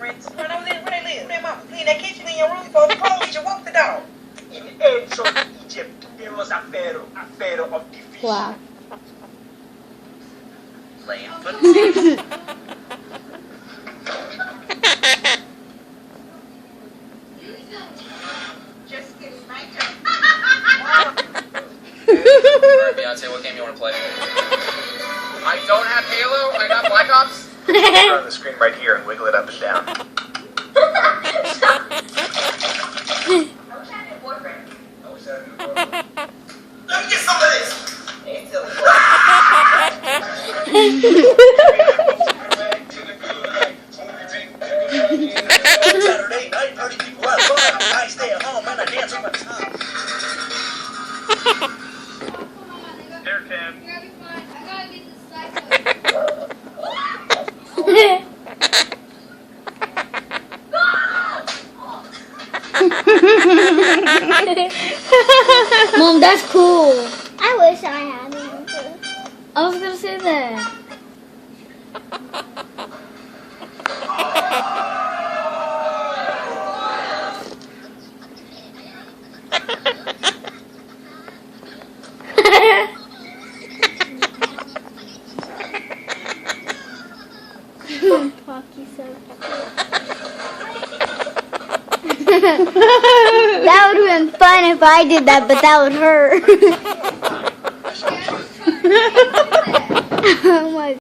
friends. Where they live? Their mom clean that kitchen in your room for the police. You walk the dog. In ancient Egypt, there was a pharaoh of the fish. Wow. Playing football. Just kidding, my turn. Beyonce, what game you want to play? I don't have Halo. I got Black Ops. Turn on the screen right here and wiggle it up and down. Let me get some of this. Saturday night, party people out. I stay at home and I dance on my top. There, Cam. Mom, that's cool. I wish I had one too. I was gonna say that. Paki said. That would have been fun if I did that, but that would hurt. Oh my